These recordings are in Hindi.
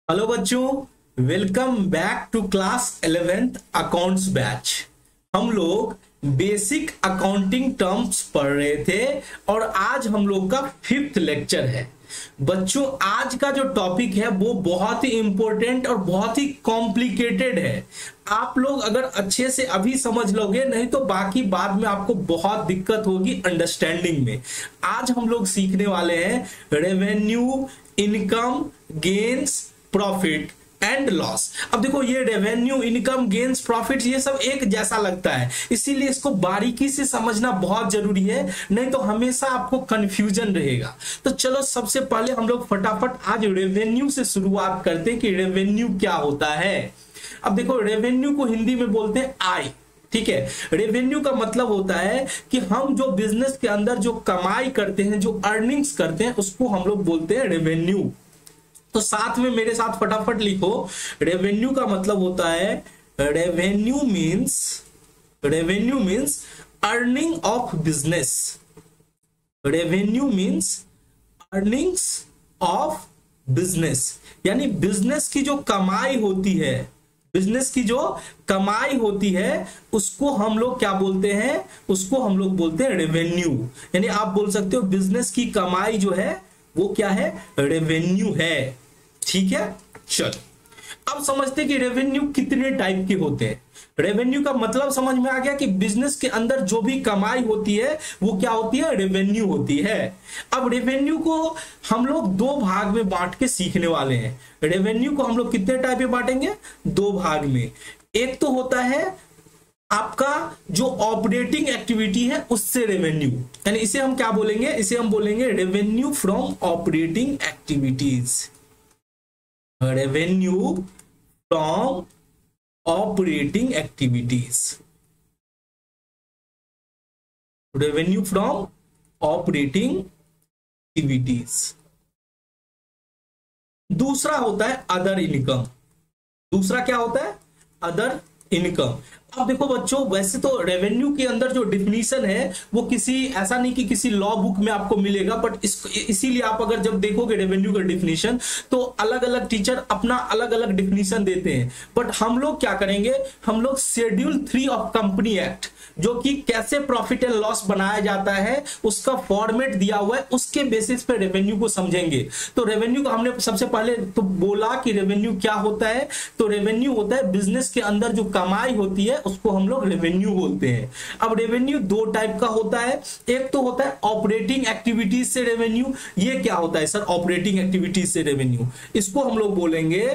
हेलो बच्चों, welcome back to class 11th accounts batch. हम लोग बेसिक अकाउंटिंग टर्म्स पढ़ रहे थे और आज हम लोग का 5th लेक्चर है। बच्चों, आज का जो टॉपिक है वो बहुत ही इंपॉर्टेंट और बहुत ही कॉम्प्लिकेटेड है। आप लोग अगर अच्छे से अभी समझ लोगे, नहीं तो बाकी बाद में आपको बहुत दिक्कत होगी अंडरस्टैंडिंग में। आज हम लोग सीखने वाले हैं revenue, income, gains, profit and loss. अब देखो, ये रेवेन्यू, इनकम, गेन्स, प्रॉफिट ये सब एक जैसा लगता है, इसीलिए इसको बारीकी से समझना बहुत जरूरी है, नहीं तो हमेशा आपको कंफ्यूजन रहेगा। तो चलो सबसे पहले हम लोग फटाफट आज रेवेन्यू से शुरुआत करते हैं कि रेवेन्यू क्या होता है। अब देखो, रेवेन्यू को हिंदी में बोलते हैं आय। ठीक है, रेवेन्यू का मतलब होता है कि हम जो बिजनेस के अंदर जो कमाई करते हैं, जो अर्निंग्स करते हैं, उसको हम लोग बोलते हैं रेवेन्यू। तो साथ में मेरे साथ फटाफट लिखो, रेवेन्यू का मतलब होता है revenue means earning of business. Revenue means earnings of business, यानी बिजनेस की जो कमाई होती है, बिजनेस की जो कमाई होती है उसको हम लोग क्या बोलते हैं? उसको हम लोग बोलते हैं रेवेन्यू। यानी आप बोल सकते हो बिजनेस की कमाई जो है वो क्या है? रेवेन्यू है। ठीक है, चलो अब समझते हैं कि रेवेन्यू कितने टाइप के होते हैं। रेवेन्यू का मतलब समझ में आ गया कि बिजनेस के अंदर जो भी कमाई होती है वो क्या होती है? रेवेन्यू होती है। अब रेवेन्यू को हम लोग दो भाग में बांट के सीखने वाले हैं। रेवेन्यू को हम लोग कितने टाइप में बांटेंगे? दो भाग में। एक तो होता है आपका जो ऑपरेटिंग एक्टिविटी है उससे रेवेन्यू, यानी इसे हम क्या बोलेंगे? इसे हम बोलेंगे revenue from operating activities. Revenue from operating activities, revenue from operating activities. दूसरा होता है अदर इनकम। दूसरा क्या होता है? Other income. अब देखो बच्चों, वैसे तो रेवेन्यू के अंदर जो डिफिनीशन है वो किसी ऐसा नहीं कि किसी लॉ बुक में आपको मिलेगा, बट इसीलिए आप अगर जब देखोगे रेवेन्यू का डिफिनीशन तो अलग अलग टीचर अपना अलग अलग डिफिनीशन देते हैं। बट हम लोग क्या करेंगे? हम लोग शेड्यूल 3 ऑफ कंपनी एक्ट, जो कि कैसे प्रॉफिट एंड लॉस बनाया जाता है उसका फॉर्मेट दिया हुआ है, उसके बेसिस पे रेवेन्यू को समझेंगे। तो रेवेन्यू को हमने सबसे पहले तो बोला कि रेवेन्यू क्या होता है। तो रेवेन्यू होता है बिजनेस के अंदर जो कमाई होती है उसको हम लोग रेवेन्यू बोलते हैं। अब रेवेन्यू दो टाइप का होता है। एक तो होता है ऑपरेटिंग एक्टिविटीज से रेवेन्यू। ये क्या होता है सर? ऑपरेटिंग एक्टिविटीज से रेवेन्यू, इसको हम लोग बोलेंगे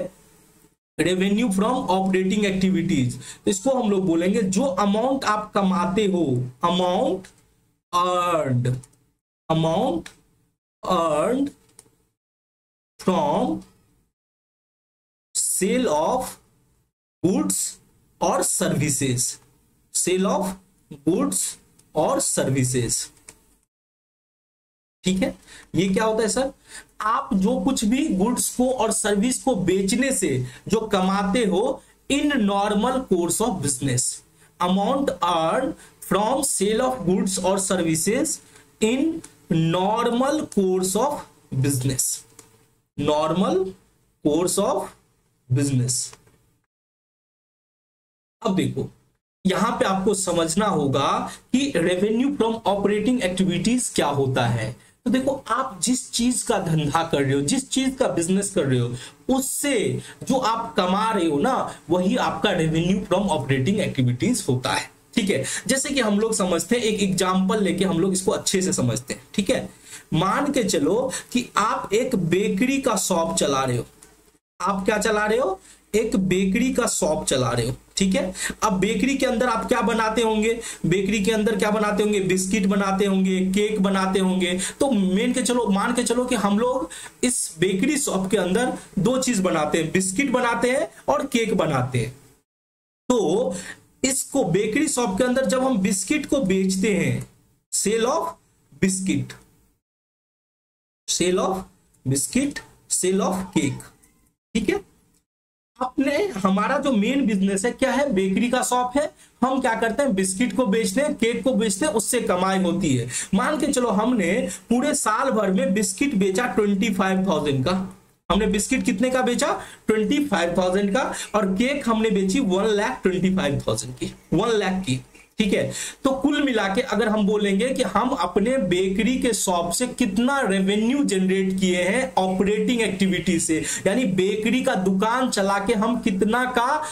रेवेन्यू फ्रॉम ऑपरेटिंग एक्टिविटीज। इसको हम लोग बोलेंगे जो अमाउंट आप कमाते हो, amount earned from sale of goods और सर्विसेज, सेल ऑफ गुड्स और सर्विसेज। ठीक है, ये क्या होता है सर? आप जो कुछ भी गुड्स को और सर्विस को बेचने से जो कमाते हो in normal course of business. Amount earn from sale of goods और services in normal course of business, normal course of business. अब देखो, यहां पे आपको समझना होगा कि रेवेन्यू फ्रॉम ऑपरेटिंग एक्टिविटीज क्या होता है। तो देखो, आप जिस चीज का धंधा कर रहे हो, जिस चीज का बिजनेस कर रहे हो, उससे जो आप कमा रहे हो ना, वही आपका रेवेन्यू फ्रॉम ऑपरेटिंग एक्टिविटीज होता है। ठीक है, जैसे कि हम लोग समझते हैं, एक एग्जांपल लेके हम लोग इसको अच्छे से समझते हैं। ठीक है, मान के चलो कि आप एक बेकरी का शॉप चला रहे हो। आप क्या चला रहे हो? एक बेकरी का शॉप चला रहे हो। ठीक है, अब बेकरी के अंदर आप क्या बनाते होंगे? बेकरी के अंदर क्या बनाते होंगे? बिस्किट बनाते होंगे, केक बनाते होंगे। तो मान के चलो कि हम लोग इस बेकरी शॉप के अंदर दो चीज बनाते हैं, बिस्किट बनाते हैं और केक बनाते हैं। तो इसको बेकरी शॉप के अंदर जब हम बिस्किट को बेचते हैं, sale of biscuit, sale of biscuit, sale of cake. ठीक है, अपने हमारा जो मेन बिजनेस है क्या है? बेकरी का शॉप है। हम क्या करते हैं? बिस्किट को बेचते हैं, केक को बेचते हैं, उससे कमाई होती है। मान के चलो हमने पूरे साल भर में बिस्किट बेचा 25,000 का। हमने बिस्किट कितने का बेचा? 25,000 का, और केक हमने बेची 1,25,000 की, 1 लाख की। ठीक है, तो कुल मिला के अगर हम बोलेंगे कि हम अपने बेकरी के शॉप से कितना रेवेन्यू जनरेट किए हैं ऑपरेटिंग एक्टिविटी से, यानी बेकरी का दुकान चला के हम कितना का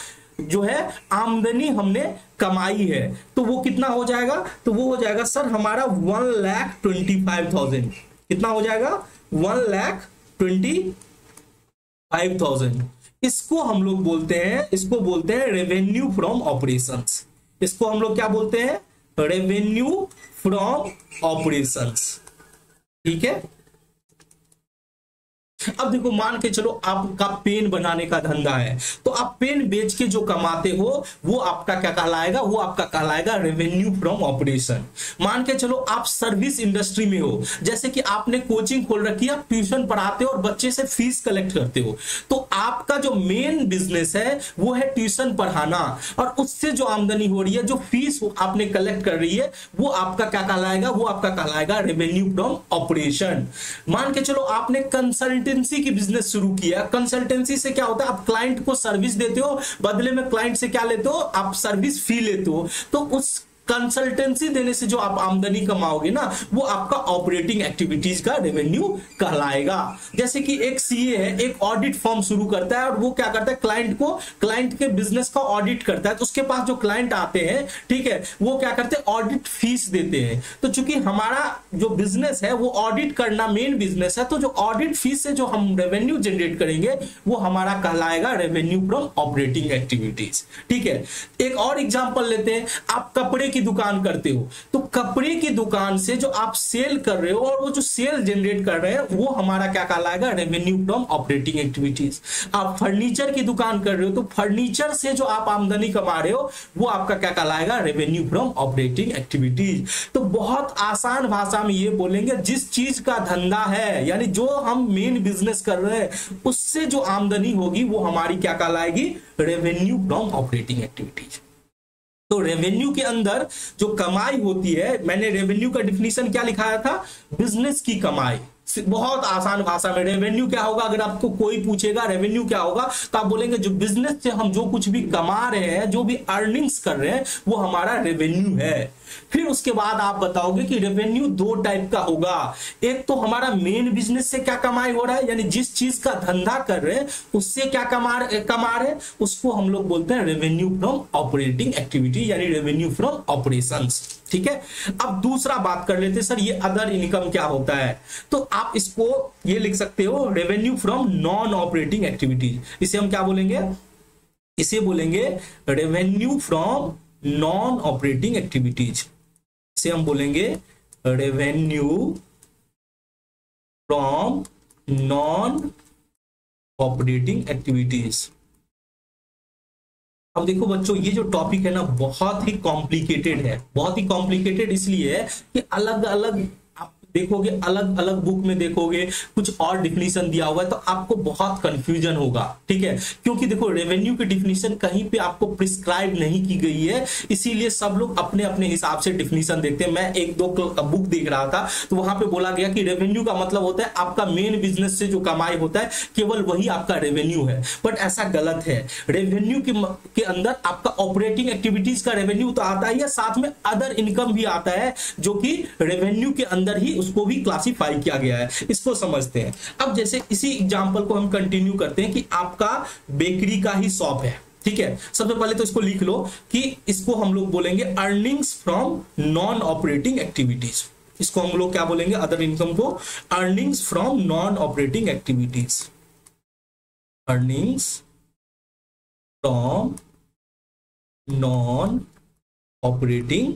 जो है आमदनी हमने कमाई है, तो वो कितना हो जाएगा? तो वो हो जाएगा सर हमारा 1,25,000। कितना हो जाएगा? 1,25,000। इसको हम लोग बोलते हैं, इसको बोलते हैं रेवेन्यू फ्रॉम ऑपरेशंस। इसको हम लोग क्या बोलते हैं? Revenue from operations. ठीक है, अब देखो मान के चलो आपका पेन बनाने का धंधा है, तो आप पेन बेच के जो कमाते हो वो आपका क्या कहलाएगा? वो आपका कहलाएगा रेवेन्यू फ्रॉम ऑपरेशन। मान के चलो आप सर्विस इंडस्ट्री में हो, जैसे कि आपने कोचिंग खोल रखी है, आप ट्यूशन पढ़ाते हो और बच्चे से फीस कलेक्ट करते हो, तो आपका जो मेन बिजनेस है वो है ट्यूशन पढ़ाना, और उससे जो आमदनी हो रही है, जो फीस आपने कलेक्ट कर रही है, वो आपका क्या कहलाएगा? वो आपका कहलाएगा रेवेन्यू फ्रॉम ऑपरेशन। मान के चलो आपने कंसल्टेंसी की बिजनेस शुरू किया। कंसल्टेंसी से क्या होता है? आप क्लाइंट को सर्विस देते हो, बदले में क्लाइंट से क्या लेते हो? आप सर्विस फी लेते हो। तो उस कंसल्टेंसी देने से जो आप आमदनी कमाओगे ना, वो आपका ऑपरेटिंग एक्टिविटीज का रेवेन्यू कहलाएगा। जैसे कि एक सीए है, एक ऑडिट फर्म शुरू करता है और वो क्या करता है? क्लाइंट के बिजनेस का ऑडिट करता है। तो उसके पास जो क्लाइंट आते हैं, ठीक है, वो क्या करते हैं? ऑडिट फीस देते हैं। तो चूंकि हमारा जो बिजनेस है वो ऑडिट करना मेन बिजनेस है, तो जो ऑडिट फीस से जो हम रेवेन्यू जनरेट करेंगे वो हमारा कहलाएगा रेवेन्यू फ्रॉम ऑपरेटिंग एक्टिविटीज। ठीक है, एक और एग्जांपल लेते हैं। आप कपड़े की दुकान करते हो, तो कपड़े की दुकान से जो आप सेल कर रहे हो और वो जो सेल जनरेट कर रहे हैं, वो हमारा क्या कहलाएगा? Revenue from operating activities. आप फर्नीचर की दुकान कर रहे हो, तो फर्नीचर से जो आप आमदनी कमा रहे हो, वो आपका क्या कहलाएगा? Revenue from operating activities. तो बहुत आसान भाषा में ये बोलेंगे, जिस चीज का धंधा है, यानी जो हम मेन बिजनेस कर रहे हैं, उससे जो आमदनी होगी वो हमारी क्या कहलाएगी? Revenue from operating activities. तो रेवेन्यू के अंदर जो कमाई होती है, मैंने रेवेन्यू का डिफिनीशन क्या लिखाया था? बिजनेस की कमाई। बहुत आसान भाषा में रेवेन्यू क्या होगा? अगर आपको कोई पूछेगा रेवेन्यू क्या होगा, तो आप बोलेंगे जो बिजनेस से हम जो कुछ भी कमा रहे हैं, जो भी अर्निंग्स कर रहे हैं, वो हमारा रेवेन्यू है। फिर उसके बाद आप बताओगे कि रेवेन्यू 2 टाइप का होगा। एक तो हमारा मेन बिजनेस से क्या कमाई हो रहा है, यानी जिस चीज का धंधा कर रहे हैं उससे क्या कमा रहे हैं, उसको हम लोग बोलते हैं रेवेन्यू फ्रॉम ऑपरेटिंग एक्टिविटी, यानी रेवेन्यू फ्रॉम ऑपरेशंस। ठीक है, अब दूसरा बात कर लेते हैं, सर ये अदर इनकम क्या होता है? तो आप इसको ये लिख सकते हो, revenue from non operating activities. इसे हम क्या बोलेंगे? इसे बोलेंगे revenue from non operating activities. इसे हम बोलेंगे revenue from non operating activities. अब देखो बच्चों, ये जो टॉपिक है ना, बहुत ही कॉम्प्लिकेटेड है। बहुत ही कॉम्प्लिकेटेड इसलिए है कि अलग अलग आप देखोगे, अलग अलग बुक में देखोगे कुछ और डिफिनीशन दिया हुआ है, तो आपको बहुत कंफ्यूजन होगा। ठीक है, क्योंकि देखो रेवेन्यू की डिफिनीशन कहीं पे आपको प्रिस्क्राइब नहीं की गई है, इसीलिए सब लोग अपने अपने हिसाब से डिफिनीशन देखते हैं। मैं 1-2 बुक देख रहा था, तो वहां पे बोला गया कि रेवेन्यू का मतलब होता है आपका मेन बिजनेस से जो कमाई होता है, केवल वही आपका रेवेन्यू है। बट ऐसा गलत है। रेवेन्यू के अंदर आपका ऑपरेटिंग एक्टिविटीज का रेवेन्यू तो आता ही है, साथ में अदर इनकम भी आता है, जो कि रेवेन्यू के अंदर ही उसको भी क्लासिफाई किया गया है। इसको समझते हैं। अब जैसे इसी एग्जांपल को हम कंटिन्यू करते हैं कि आपका बेकरी का ही शॉप है। ठीक है, सबसे पहले तो इसको लिख लो कि इसको हम लोग बोलेंगे earnings from non operating activities. इसको हम लोग क्या बोलेंगे? अदर इनकम को earnings from non operating activities. Earnings from non operating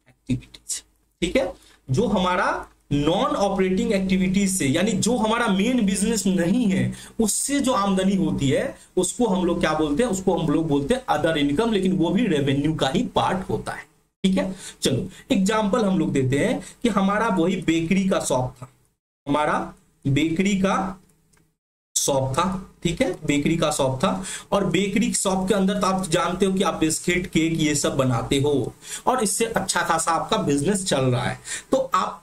activities. ठीक है, जो हमारा नॉन ऑपरेटिंग एक्टिविटीज से, यानी जो हमारा मेन बिजनेस नहीं है, उससे जो आमदनी होती है, उसको हम लोग क्या बोलते हैं? उसको हम लोग बोलते हैं अदर इनकम, लेकिन वो भी रेवेन्यू का ही पार्ट होता है। ठीक है, चलो एग्जांपल हम लोग देते हैं कि हमारा वही बेकरी का शॉप था। हमारा बेकरी का शॉप था। ठीक है, बेकरी का शॉप था, और बेकरी शॉप के अंदर तो आप जानते हो कि आप बिस्किट, केक ये सब बनाते हो, और इससे अच्छा खासा आपका बिजनेस चल रहा है। तो आप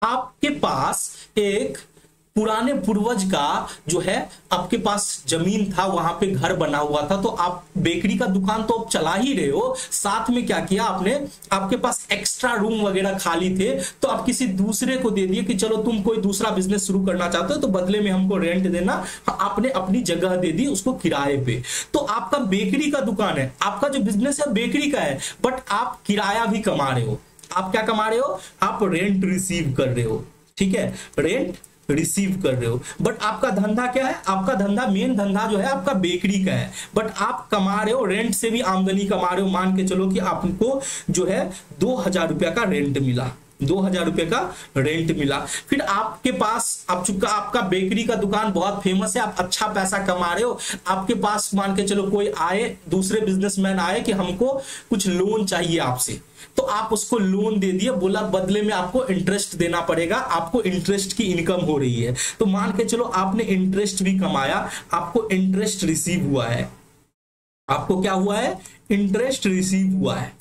आपके पास एक पुराने पूर्वज का जो है आपके पास जमीन था, वहां पे घर बना हुआ था, तो आप बेकरी का दुकान तो आप चला ही रहे हो, साथ में क्या किया आपने, आपके पास एक्स्ट्रा रूम वगैरह खाली थे तो आप किसी दूसरे को दे दिए कि चलो तुम कोई दूसरा बिजनेस शुरू करना चाहते हो तो बदले में हमको रेंट देना। आपने अपनी जगह दे दी उसको किराए पे। तो आपका बेकरी का दुकान है, आपका जो बिजनेस है बेकरी का है, बट आप किराया भी कमा रहे हो। आप क्या कमा रहे हो, आप रेंट रिसीव कर रहे हो, ठीक है, रेंट रिसीव कर रहे हो। बट आपका धंधा क्या है, आपका धंधा मेन धंधा जो है आपका बेकरी का है, बट आप कमा रहे हो, रेंट से भी आमदनी कमा रहे हो। मान के चलो कि आपको जो है 2000 रुपया का रेंट मिला, 2000 रुपए का रेंट मिला। फिर आपके पास आप चुका, आपका बेकरी का दुकान बहुत फेमस है, आप अच्छा पैसा कमा रहे हो, आपके पास मान के चलो कोई आए, दूसरे बिजनेसमैन आए कि हमको कुछ लोन चाहिए आपसे, तो आप उसको लोन दे दिए, बोला बदले में आपको इंटरेस्ट देना पड़ेगा, आपको इंटरेस्ट की इनकम हो रही है। तो मान के चलो आपने इंटरेस्ट भी कमाया, आपको इंटरेस्ट रिसीव हुआ है, आपको क्या हुआ है, इंटरेस्ट रिसीव हुआ है।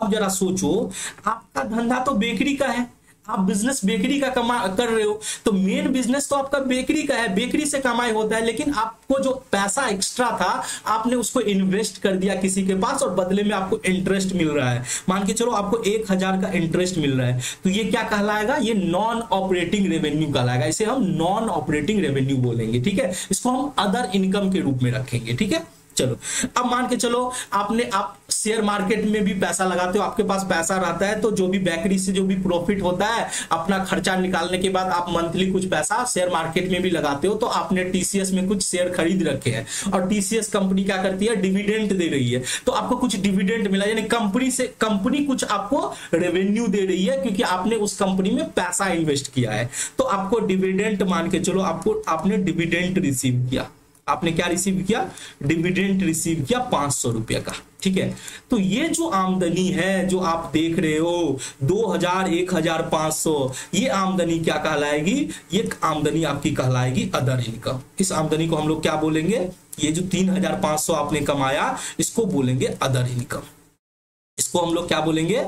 अब जरा सोचो, आपका धंधा तो बेकरी का है, आप बिजनेस बेकरी का कर रहे हो, तो मेन बिजनेस तो आपका बेकरी का है, बेकरी से कमाई होता है, लेकिन आपको जो पैसा एक्स्ट्रा था आपने उसको इन्वेस्ट कर दिया किसी के पास और बदले में आपको इंटरेस्ट मिल रहा है। मान के चलो आपको 1000 का इंटरेस्ट मिल रहा है, तो ये क्या कहलाएगा, ये नॉन ऑपरेटिंग रेवेन्यू कहलाएगा। इसे हम नॉन ऑपरेटिंग रेवेन्यू बोलेंगे, ठीक है, इसको हम अदर इनकम के रूप में रखेंगे, ठीक है। चलो अब मान के चलो आप शेयर मार्केट में भी पैसा लगाते हो, आपके पास पैसा रहता है, तो जो भी बेकरी से जो भी प्रॉफिट होता है, अपना खर्चा निकालने के बाद आप मंथली कुछ पैसा शेयर मार्केट में भी लगाते हो। तो आपने टीसीएस में कुछ शेयर खरीद रखे हैं और टीसीएस कंपनी क्या करती है, डिविडेंड दे रही है, तो आपको कुछ डिविडेंड मिला, यानी कंपनी कुछ आपको रेवेन्यू दे रही है क्योंकि आपने उस कंपनी में पैसा इन्वेस्ट किया है। तो आपको डिविडेंड, मान के चलो आपने डिविडेंड रिसीव किया, आपने क्या रिसीव किया, डिविडेंड रिसीव किया 500 रुपया का, ठीक है। तो ये जो आमदनी है जो आप देख रहे हो 2000, 1500, ये आमदनी क्या कहलाएगी, ये आमदनी आपकी कहलाएगी अदर इनकम। इस आमदनी को हम लोग क्या बोलेंगे, ये जो 3500 आपने कमाया इसको बोलेंगे अदर इनकम, इसको हम लोग क्या बोलेंगे,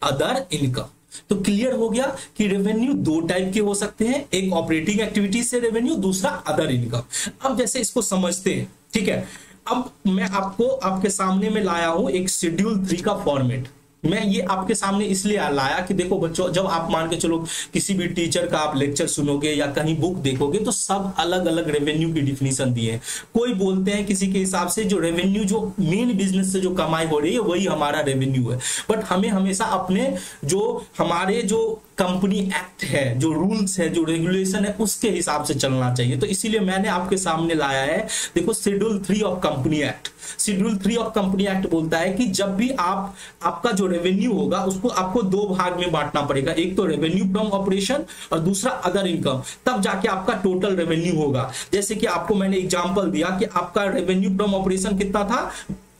अदर इनकम। तो क्लियर हो गया कि रेवेन्यू दो टाइप के हो सकते हैं, एक ऑपरेटिंग एक्टिविटी से रेवेन्यू, दूसरा अदर इनकम। अब जैसे इसको समझते हैं, ठीक है। अब मैं आपको आपके सामने में लाया हूं एक शेड्यूल 3 का फॉर्मेट। मैं ये आपके सामने इसलिए लाया कि देखो बच्चों, जब आप मान के चलो किसी भी टीचर का आप लेक्चर सुनोगे या कहीं बुक देखोगे तो सब अलग अलग रेवेन्यू की डिफिनीशन दिए हैं। कोई बोलते हैं किसी के हिसाब से जो रेवेन्यू जो मेन बिजनेस से जो कमाई हो रही है वही हमारा रेवेन्यू है, बट हमें हमेशा अपने जो हमारे जो कंपनी एक्ट है, जो रूल्स है, जो रेगुलेशन है, उसके हिसाब से चलना चाहिए। तो इसीलिए मैंने आपके सामने लाया है, देखो schedule 3 of company act. Schedule 3 of company act बोलता है कि जब भी आपका जो रेवेन्यू होगा उसको आपको दो भाग में बांटना पड़ेगा, एक तो रेवेन्यू फ्रॉम ऑपरेशन और दूसरा अदर इनकम, तब जाके आपका टोटल रेवेन्यू होगा। जैसे कि आपको मैंने एग्जांपल दिया कि आपका रेवेन्यू फ्रॉम ऑपरेशन कितना था,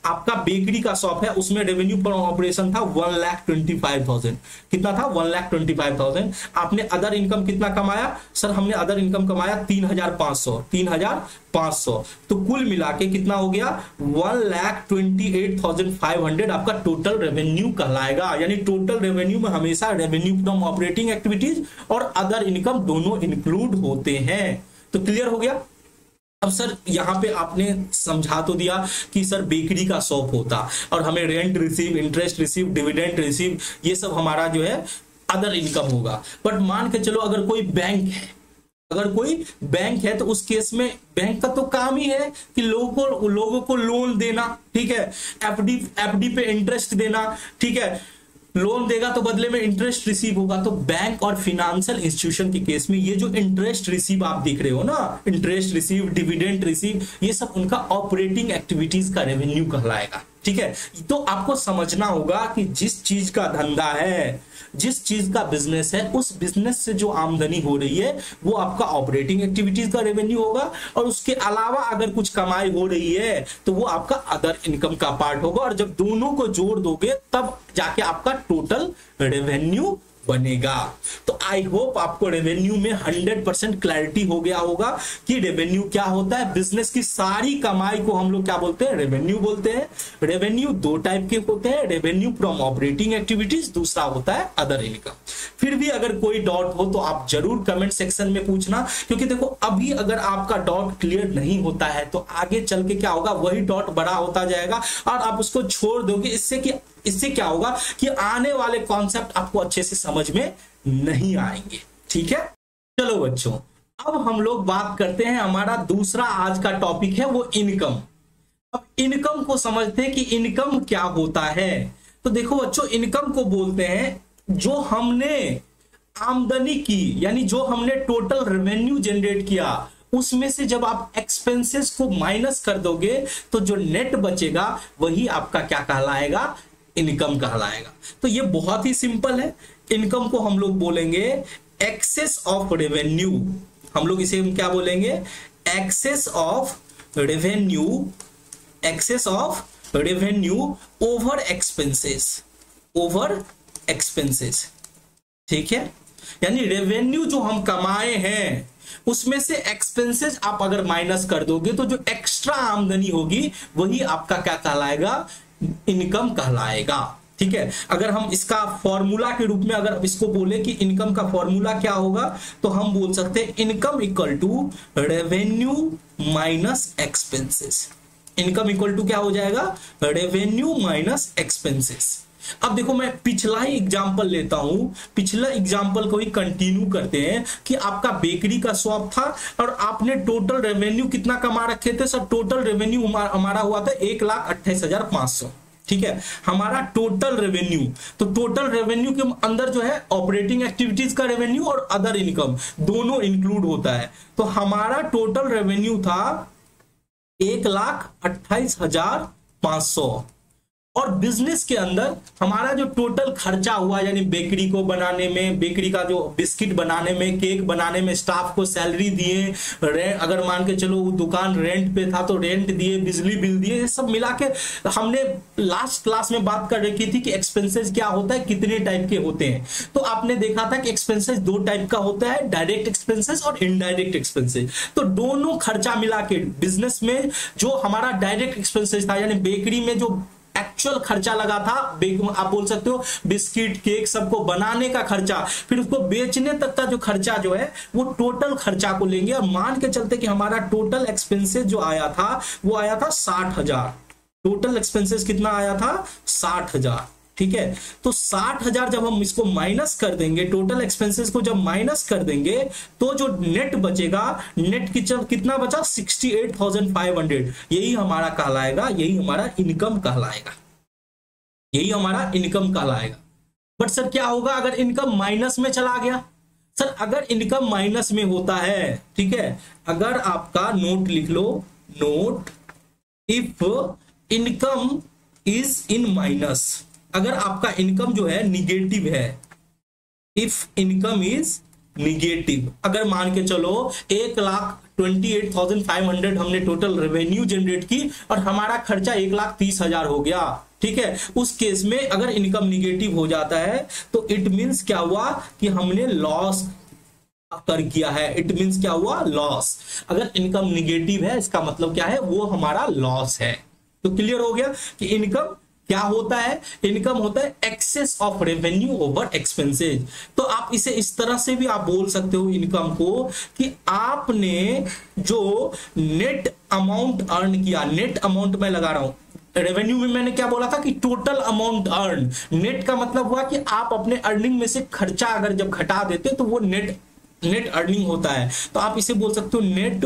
आपका बेकरी का शॉप है उसमें रेवेन्यू पर ऑपरेशन था 1,25,000, कितना था 1,25,000। आपने अदर इनकम कितना कमाया, सर हमने अदर इनकम कमाया 3,500, तो कुल मिला के कितना हो गया 1,28,500 आपका टोटल रेवेन्यू कहलाएगा। यानी टोटल रेवेन्यू में हमेशा रेवेन्यू फ्रॉम ऑपरेटिंग एक्टिविटीज और अदर इनकम दोनों इंक्लूड होते हैं। तो क्लियर हो गया। अब सर यहाँ पे आपने समझा तो दिया कि सर बेकरी का शॉप होता और हमें rent receive, interest receive, dividend receive, ये सब हमारा जो है अदर इनकम होगा। बट मान के चलो अगर कोई बैंक है, अगर कोई बैंक है तो उस केस में बैंक का तो काम ही है कि लोगों को लोन देना, ठीक है, एफडी पे इंटरेस्ट देना, ठीक है, लोन देगा तो बदले में इंटरेस्ट रिसीव होगा। तो बैंक और फिनेंशियल इंस्टीट्यूशन के केस में ये जो इंटरेस्ट रिसीव आप देख रहे हो ना, इंटरेस्ट रिसीव, डिविडेंड रिसीव, ये सब उनका ऑपरेटिंग एक्टिविटीज का रेवेन्यू कहलाएगा, ठीक है। तो आपको समझना होगा कि जिस चीज का धंधा है, जिस चीज का बिजनेस है, उस बिजनेस से जो आमदनी हो रही है वो आपका ऑपरेटिंग एक्टिविटीज का रेवेन्यू होगा, और उसके अलावा अगर कुछ कमाई हो रही है तो वो आपका अदर इनकम का पार्ट होगा। और जब दोनों को जोड़ दोगे तब जाके आपका टोटल रेवेन्यू बनेगा। तो आई होप आपको रेवेन्यू में 100% क्लैरिटी हो गया होगा कि रेवेन्यू क्या होता है। बिजनेस की सारी कमाई को हम लोग क्या बोलते हैं, रेवेन्यू बोलते हैं। रेवेन्यू दो टाइप के होते हैं, रेवेन्यू फ्रॉम ऑपरेटिंग एक्टिविटीज, दूसरा होता है अदर इनकम। फिर भी अगर कोई डाउट हो तो आप जरूर कमेंट सेक्शन में पूछना, क्योंकि देखो अभी अगर आपका डाउट क्लियर नहीं होता है तो आगे चल के क्या होगा, वही डाउट बड़ा होता जाएगा और आप उसको छोड़ दोगे। इससे क्या होगा कि आने वाले कॉन्सेप्ट आपको अच्छे से समझ में नहीं आएंगे। ठीक है, चलो बच्चों अब हम लोग बात करते हैं, हमारा दूसरा आज का टॉपिक है वो इनकम। अब इनकम को समझते हैं कि इनकम क्या होता है। तो देखो बच्चों, इनकम को बोलते हैं जो हमने आमदनी की, यानी जो हमने टोटल रेवेन्यू जनरेट किया उसमें से जब आप एक्सपेंसेस को माइनस कर दोगे तो जो नेट बचेगा वही आपका क्या कहलाएगा, इनकम कहलाएगा। तो ये बहुत ही सिंपल है। इनकम को हम लोग बोलेंगे एक्सेस ऑफ रेवेन्यू। हम लोग इसे क्या बोलेंगे, excess of revenue, excess of revenue over expenses, over expenses. ठीक है, यानी रेवेन्यू जो हम कमाए हैं उसमें से एक्सपेंसेस आप अगर माइनस कर दोगे तो जो एक्स्ट्रा आमदनी होगी वही आपका क्या कहलाएगा, इनकम कहलाएगा। ठीक है, अगर हम इसका फॉर्मूला के रूप में अगर इसको बोले कि इनकम का फॉर्मूला क्या होगा तो हम बोल सकते हैं income equal to revenue minus expenses. Income equal to क्या हो जाएगा, रेवेन्यू माइनस एक्सपेंसेस। अब देखो मैं पिछला ही एग्जांपल लेता हूं, पिछला एग्जांपल को ही कंटिन्यू करते हैं कि आपका बेकरी का शॉप था और आपने टोटल रेवेन्यू कितना कमा रखे थे सर, टोटल रेवेन्यू हमारा हुआ था 1,28,500। ठीक है, हमारा टोटल रेवेन्यू, तो टोटल रेवेन्यू के अंदर जो है ऑपरेटिंग एक्टिविटीज का रेवेन्यू और अदर इनकम दोनों इंक्लूड होता है। तो हमारा टोटल रेवेन्यू था 1,28,500 और बिजनेस के अंदर हमारा जो टोटल खर्चा हुआ, यानी बेकरी को बनाने में, बेकरी का जो बिस्किट बनाने में, केक बनाने में, स्टाफ को सैलरी दिए, अगर मान के चलो वो दुकान रेंट पे था तो रेंट दिए, बिजली बिल दिए, ये सब मिला के हमने लास्ट क्लास में बात कर रखी थी कि एक्सपेंसेस क्या होता है, कितने टाइप के होते हैं। तो आपने देखा था कि एक्सपेंसेस दो टाइप का होता है, डायरेक्ट एक्सपेंसेस और इनडायरेक्ट एक्सपेंसेस। तो दोनों खर्चा मिला के बिजनेस में जो हमारा डायरेक्ट एक्सपेंसेस था, यानी बेकरी में जो एक्चुअल खर्चा लगा था, आप बोल सकते हो बिस्किट केक सबको बनाने का खर्चा, फिर उसको बेचने तक का जो खर्चा जो है वो टोटल खर्चा को लेंगे और मान के चलते कि हमारा टोटल एक्सपेंसेस जो आया था वो आया था 60,000। टोटल एक्सपेंसेस कितना आया था, 60,000। ठीक है, तो 60,000 जब हम इसको माइनस कर देंगे, टोटल एक्सपेंसेस को जब माइनस कर देंगे तो जो नेट बचेगा, नेट कितना बचा, 68,500। यही हमारा कहलाएगा, यही हमारा इनकम कहलाएगा, यही हमारा इनकम कहलाएगा। बट सर क्या होगा अगर इनकम माइनस में चला गया, सर अगर इनकम माइनस में होता है, ठीक है, अगर आपका नोट लिख लो, note if income is in minus, अगर आपका इनकम जो है निगेटिव है, इफ इनकम इज निगेटिव, अगर मान के चलो 1,28,500 हमने टोटल रेवेन्यू जनरेट की और हमारा खर्चा 1,30,000 हो गया। ठीक है, उस केस में अगर इनकम निगेटिव हो जाता है तो इट मींस क्या हुआ कि हमने लॉस कर किया है। इट मींस क्या हुआ, लॉस। अगर इनकम निगेटिव है इसका मतलब क्या है, वो हमारा लॉस है। तो क्लियर हो गया कि इनकम क्या होता है, इनकम होता है excess of revenue over expenses. तो आप इसे इस तरह से भी आप बोल सकते हो इनकम को कि आपने जो नेट अमाउंट अर्न किया, नेट अमाउंट मैं लगा रहा हूं, रेवेन्यू में मैंने क्या बोला था कि टोटल अमाउंट अर्न, नेट का मतलब हुआ कि आप अपने अर्निंग में से खर्चा अगर जब घटा देते तो वो नेट अर्निंग होता है। तो आप इसे बोल सकते हो net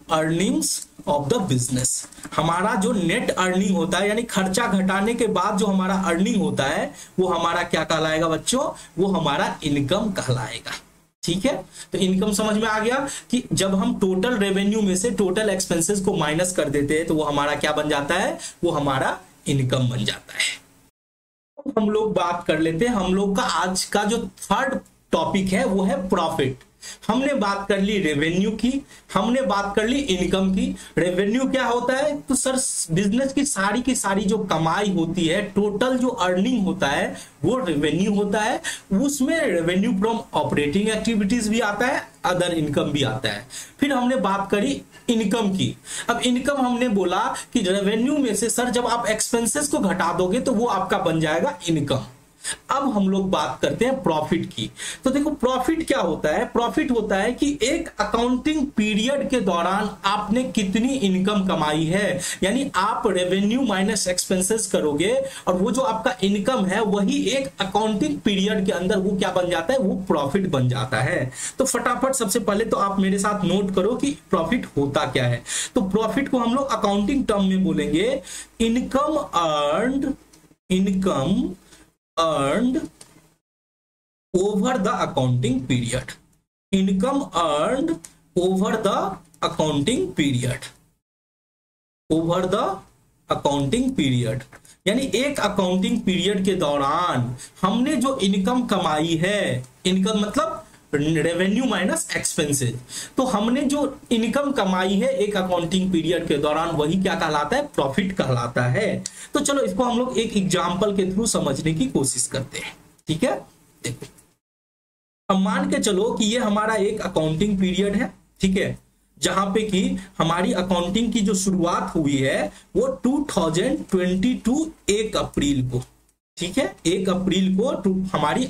earnings of the business. हमारा जो नेट अर्निंग होता है, यानी खर्चा घटाने के बाद जो हमारा अर्निंग होता है वो हमारा क्या कहलाएगा बच्चों, वो हमारा इनकम कहलाएगा। ठीक है, तो इनकम समझ में आ गया कि जब हम टोटल रेवेन्यू में से टोटल एक्सपेंसेस को माइनस कर देते हैं तो वो हमारा क्या बन जाता है, वो हमारा इनकम बन जाता है। हम लोग बात कर लेते हैं, हम लोग का आज का जो थर्ड टॉपिक है वो है प्रॉफिट। हमने बात कर ली रेवेन्यू की, हमने बात कर ली इनकम की। रेवेन्यू क्या होता है? तो सर बिजनेस की सारी जो कमाई होती है, टोटल जो अर्निंग होता है वो रेवेन्यू होता है। उसमें रेवेन्यू फ्रॉम ऑपरेटिंग एक्टिविटीज भी आता है, अदर इनकम भी आता है। फिर हमने बात करी इनकम की। अब इनकम हमने बोला कि रेवेन्यू में से सर जब आप एक्सपेंसेस को घटा दोगे तो वो आपका बन जाएगा इनकम। अब हम लोग बात करते हैं प्रॉफिट की। तो देखो प्रॉफिट क्या होता है? प्रॉफिट होता है कि एक अकाउंटिंग पीरियड के दौरान आपने कितनी इनकम कमाई है, यानी आप रेवेन्यू माइनस एक्सपेंसेस करोगे और वो जो आपका इनकम है वही एक अकाउंटिंग पीरियड के अंदर वो क्या बन जाता है? वो प्रॉफिट बन जाता है। तो फटाफट सबसे पहले तो आप मेरे साथ नोट करो कि प्रॉफिट होता क्या है। तो प्रॉफिट को हम लोग अकाउंटिंग टर्म में बोलेंगे income earned over the accounting period। Income earned over the accounting period, over the accounting period, यानी एक अकाउंटिंग पीरियड के दौरान हमने जो इनकम कमाई है, इनकम मतलब रेवेन्यू माइनस एक्सपेंसेस, तो हमने जो इनकम कमाई है एक अकाउंटिंग पीरियड के दौरान वही क्या कहलाता है? प्रॉफिट कहलाता है। तो चलो इसको हम लोग एक एग्जांपल के थ्रू समझने की कोशिश करते हैं, ठीक है। देखो अब मान के चलो कि ये हमारा एक अकाउंटिंग पीरियड है, ठीक है, जहां पे कि हमारी अकाउंटिंग की जो शुरुआत हुई है वो 2022 1 अप्रैल को, ठीक है, 1 अप्रैल को हमारी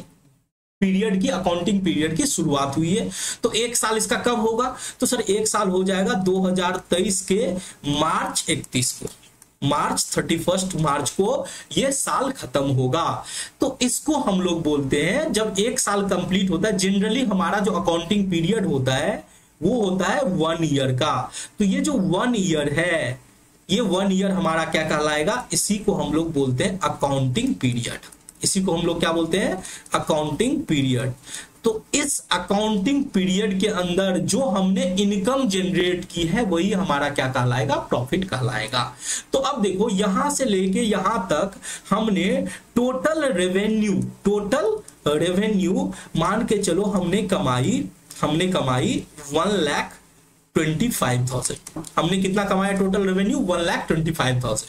पीरियड की अकाउंटिंग पीरियड की शुरुआत हुई है। तो एक साल इसका कब होगा? तो सर एक साल हो जाएगा 2023 के मार्च 31 को, मार्च 31 मार्च को ये साल खत्म होगा। तो इसको हम लोग बोलते हैं जब एक साल कंप्लीट होता है, जनरली हमारा जो अकाउंटिंग पीरियड होता है वो होता है 1 ईयर का। तो ये जो 1 ईयर है, ये 1 ईयर हमारा क्या कहलाएगा? इसी को हम लोग बोलते हैं अकाउंटिंग पीरियड। इसी को हम लोग क्या बोलते हैं? Accounting period. तो इस अकाउंटिंग पीरियड के अंदर जो हमने इनकम जनरेट की है वही हमारा क्या कहलाएगा? प्रॉफिट कहलाएगा। तो अब देखो यहां से लेके यहां तक हमने टोटल रेवेन्यू मान के चलो हमने कमाई 1,25,000। हमने कितना कमाया टोटल रेवेन्यू? 1,25,000।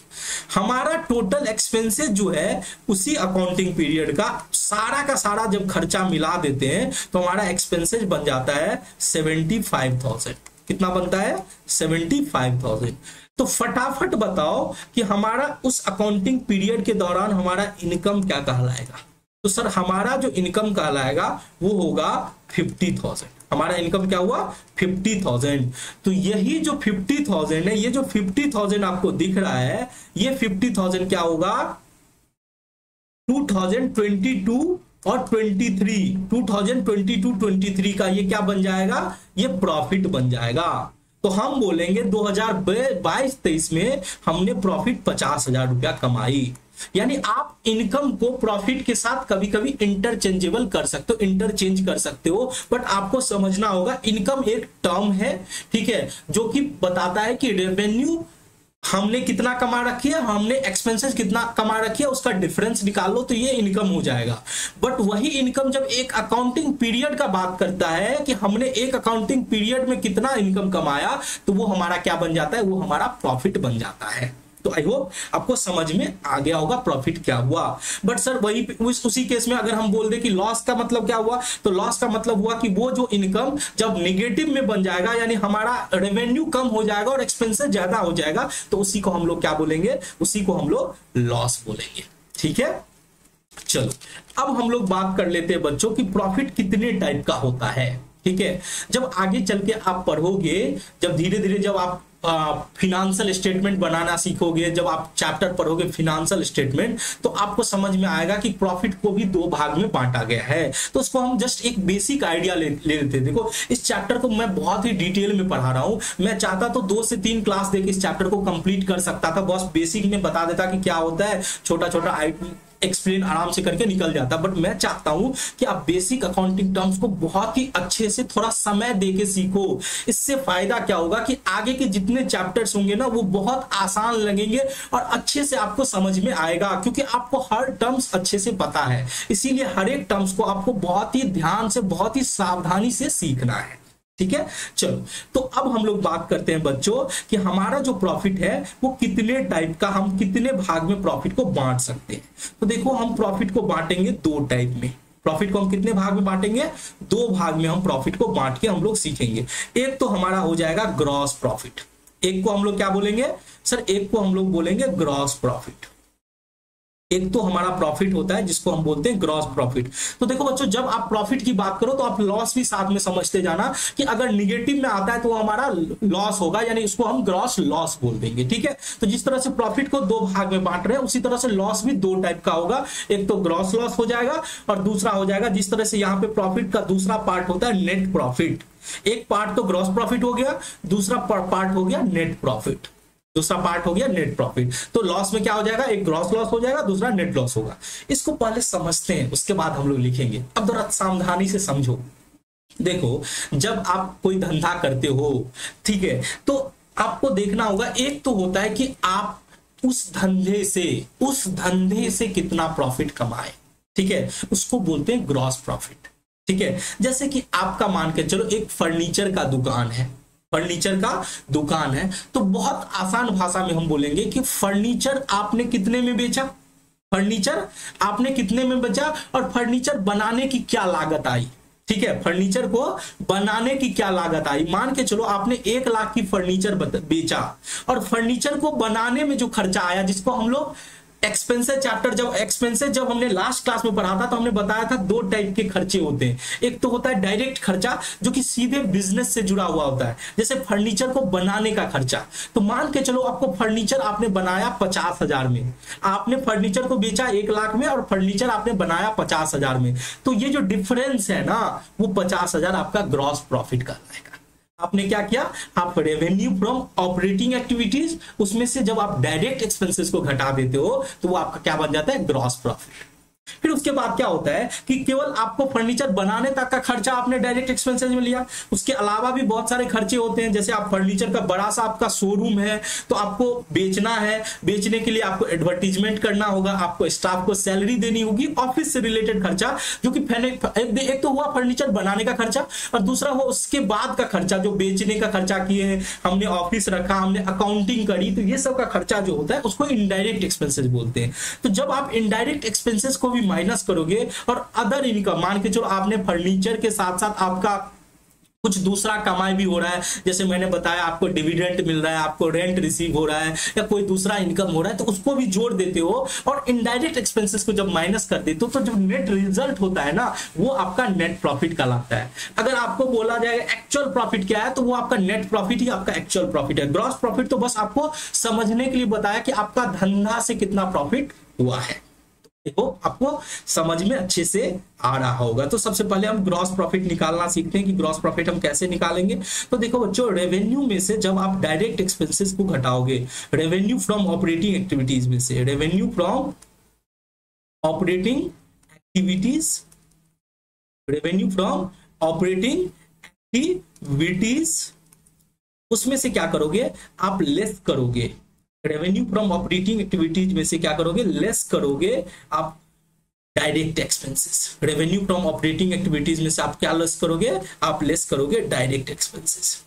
हमारा टोटल एक्सपेंसेस जो है उसी अकाउंटिंग पीरियड का सारा जब खर्चा मिला देते हैं तो हमारा एक्सपेंसेस बन जाता है 75,000। कितना बनता है? 75,000। तो फटाफट बताओ कि हमारा उस अकाउंटिंग पीरियड के दौरान हमारा इनकम क्या कहलाएगा? तो सर हमारा जो इनकम कहलाएगा वो होगा 50,000। हमारा इनकम क्या हुआ? 50,000। तो यही जो 50,000 है, ये जो 50,000 आपको दिख रहा है, ये 50,000 क्या होगा? 2022 और 23, 2022-23 का ये क्या बन जाएगा? ये प्रॉफिट बन जाएगा। तो हम बोलेंगे 2022-23 में हमने प्रॉफिट 50,000 रुपया कमाई। यानी आप इनकम को प्रॉफिट के साथ कभी कभी इंटरचेंजेबल कर सकते हो, इंटरचेंज कर सकते हो, बट आपको समझना होगा इनकम एक टर्म है, ठीक है, जो कि बताता है कि रेवेन्यू हमने कितना कमा रखी है, हमने एक्सपेंसेस कितना कमा रखी है, उसका डिफरेंस निकाल लो तो ये इनकम हो जाएगा। बट वही इनकम जब एक अकाउंटिंग पीरियड का बात करता है कि हमने एक अकाउंटिंग पीरियड में कितना इनकम कमाया, तो वो हमारा क्या बन जाता है? वो हमारा प्रॉफिट बन जाता है। तो आई होप आपको समझ में आ गया होगा प्रॉफिट क्या हुआ। बट सर वही उसी केस में अगर हम बोल दे कि लॉस का मतलब क्या हुआ, तो लॉस का मतलब हुआ कि वो जो इनकम जब नेगेटिव में बन जाएगा, यानी हमारा रेवेन्यू कम हो जाएगा और एक्सपेंसेस ज्यादा हो जाएगा, तो उसी को हम लोग क्या बोलेंगे? उसी को हम लोग लॉस बोलेंगे। ठीक है, चलो अब हम लोग बात कर लेते हैं बच्चों की प्रॉफिट कितने टाइप का होता है। ठीक है, जब आगे चल के आप पढ़ोगे, जब धीरे धीरे जब आप फिनेंशियल स्टेटमेंट बनाना सीखोगे, जब आप चैप्टर पढ़ोगे फिनेंशियल स्टेटमेंट, तो आपको समझ में आएगा कि प्रॉफिट को भी 2 भाग में बांटा गया है। तो उसको हम जस्ट एक बेसिक आइडिया ले लेते हैं। देखो इस चैप्टर को मैं बहुत ही डिटेल में पढ़ा रहा हूं, मैं चाहता तो 2 से 3 क्लास देके इस चैप्टर को कंप्लीट कर सकता था, बस बेसिक में बता देता कि क्या होता है, छोटा छोटा एक्सप्लेन आराम से करके निकल जाता, बट मैं चाहता हूं कि आप बेसिक अकाउंटिंग टर्म्स को बहुत ही अच्छे से थोड़ा समय देके सीखो। इससे फायदा क्या होगा कि आगे के जितने चैप्टर्स होंगे ना वो बहुत आसान लगेंगे और अच्छे से आपको समझ में आएगा, क्योंकि आपको हर टर्म्स अच्छे से पता है। इसीलिए हर एक टर्म्स को आपको बहुत ही ध्यान से, बहुत ही सावधानी से सीखना है। ठीक है, चलो तो अब हम लोग बात करते हैं बच्चों कि हमारा जो प्रॉफिट है वो कितने टाइप का, हम कितने भाग में प्रॉफिट को बांट सकते हैं। तो देखो हम प्रॉफिट को बांटेंगे दो टाइप में। प्रॉफिट को हम कितने भाग में बांटेंगे? दो भाग में हम प्रॉफिट को बांट के हम लोग सीखेंगे। एक तो हमारा हो जाएगा ग्रॉस प्रॉफिट, एक को हम लोग क्या बोलेंगे सर? एक को हम लोग बोलेंगे ग्रॉस प्रॉफिट। एक तो हमारा प्रॉफिट होता है जिसको हम बोलते हैं ग्रॉस प्रॉफिट। तो देखो बच्चों, जब आप प्रॉफिट की बात करो तो आप लॉस भी साथ में समझते जाना कि अगर निगेटिव में आता है तो वो हमारा लॉस होगा, यानी इसको हम ग्रॉस लॉस बोल देंगे। ठीक है, तो जिस तरह से प्रॉफिट को दो भाग में बांट रहे हैं उसी तरह से लॉस भी दो टाइप का होगा। एक तो ग्रॉस लॉस हो जाएगा और दूसरा हो जाएगा, जिस तरह से यहाँ पे प्रॉफिट का दूसरा पार्ट होता है नेट प्रॉफिट। एक पार्ट तो ग्रॉस प्रॉफिट हो गया, दूसरा पार्ट हो गया नेट प्रॉफिट। दूसरा पार्ट हो गया नेट प्रॉफिट। तो लॉस में क्या हो जाएगा? एक ग्रॉस लॉस हो जाएगा, दूसरा नेट लॉस होगा। इसको पहले समझते हैं, उसके बाद हम लोग लिखेंगे। अब जरा सावधानी से समझो। देखो, जब आप कोई धंधा करते हो, ठीक है, तो आपको देखना होगा, एक तो होता है कि आप उस धंधे से कितना प्रॉफिट कमाए। ठीक है, उसको बोलते हैं ग्रॉस प्रॉफिट। ठीक है, जैसे कि आपका मान के चलो एक फर्नीचर का दुकान है, फर्नीचर का दुकान है, तो बहुत आसान भाषा में हम बोलेंगे कि फर्नीचर आपने कितने में बेचा, फर्नीचर आपने कितने में बेचा और फर्नीचर बनाने की क्या लागत आई। ठीक है, फर्नीचर को बनाने की क्या लागत आई। मान के चलो आपने 1 लाख की फर्नीचर बेचा और फर्नीचर को बनाने में जो खर्चा आया, जिसको हम लोग एक्सपेंसेस चैप्टर, जब हमने लास्ट क्लास में पढ़ा था तो हमने बताया था दो टाइप के खर्चे होते हैं। एक तो होता है डायरेक्ट खर्चा जो कि सीधे बिजनेस से जुड़ा हुआ होता है, जैसे फर्नीचर को बनाने का खर्चा। तो मान के चलो आपको फर्नीचर आपने बनाया 50,000 में, आपने फर्नीचर को बेचा 1 लाख में और फर्नीचर आपने बनाया 50,000 में। तो ये जो डिफरेंस है ना, वो 50,000 आपका ग्रॉस प्रॉफिट कहलाएगा। आपने क्या किया? आप रेवेन्यू फ्रॉम ऑपरेटिंग एक्टिविटीज, उसमें से जब आप डायरेक्ट एक्सपेंसेस को घटा देते हो तो वो आपका क्या बन जाता है? Gross profit. फिर उसके बाद क्या होता है कि केवल आपको फर्नीचर बनाने तक का खर्चा आपने डायरेक्ट एक्सपेंसेस में लिया, उसके अलावा भी बहुत सारे खर्चे होते हैं। जैसे आप फर्नीचर का बड़ा सा आपका शोरूम है तो आपको बेचना है, बेचने के लिए आपको एडवर्टीजमेंट करना होगा, आपको स्टाफ को सैलरी देनी होगी, ऑफिस से रिलेटेड खर्चा, जो कि एक तो हुआ फर्नीचर बनाने का खर्चा और दूसरा हुआ उसके बाद का खर्चा, जो बेचने का खर्चा किए, हमने ऑफिस रखा, हमने अकाउंटिंग करी, तो ये सब का खर्चा जो होता है उसको इनडायरेक्ट एक्सपेंसेस बोलते हैं। तो जब आप इनडायरेक्ट एक्सपेंसेस को भी माइनस करोगे और अदर इनकम, मान के चलो आपने फर्नीचर के साथ साथ आपका कुछ दूसरा कमाई भी हो रहा है, जैसे मैंने बताया आपको डिविडेंड मिल रहा है, आपको रेंट रिसीव हो रहा है या कोई दूसरा इनकम हो रहा है, तो उसको भी जोड़ देते हो और इनडायरेक्ट एक्सपेंसेस को जब माइनस कर देते हो तो जो नेट रिजल्ट होता है ना, वो आपका नेट प्रॉफिट कहलाता है। अगर आपको बोला जाएगा एक्चुअल प्रॉफिट क्या है, तो वो आपका नेट प्रॉफिट ही आपका एक्चुअल प्रॉफिट है। ग्रॉस प्रॉफिट तो बस आपको समझने के लिए बताया कि आपका धंधा से कितना प्रॉफिट हुआ है। देखो आपको समझ में अच्छे से आ रहा होगा। तो सबसे पहले हम ग्रॉस प्रॉफिट निकालना सीखते हैं कि ग्रॉस प्रॉफिट हम कैसे निकालेंगे। तो देखो बच्चों, रेवेन्यू में से जब आप डायरेक्ट एक्सपेंसेस को घटाओगे, रेवेन्यू फ्रॉम ऑपरेटिंग एक्टिविटीज में से, revenue from operating activities, revenue from operating activities, उसमें से क्या करोगे आप? लेस करोगे। रेवेन्यू फ्रॉम ऑपरेटिंग एक्टिविटीज में से क्या करोगे? लेस करोगे आप direct expenses. Revenue from operating activities में से आप क्या लेस करोगे? आप लेस करोगे डायरेक्ट एक्सपेंसेस।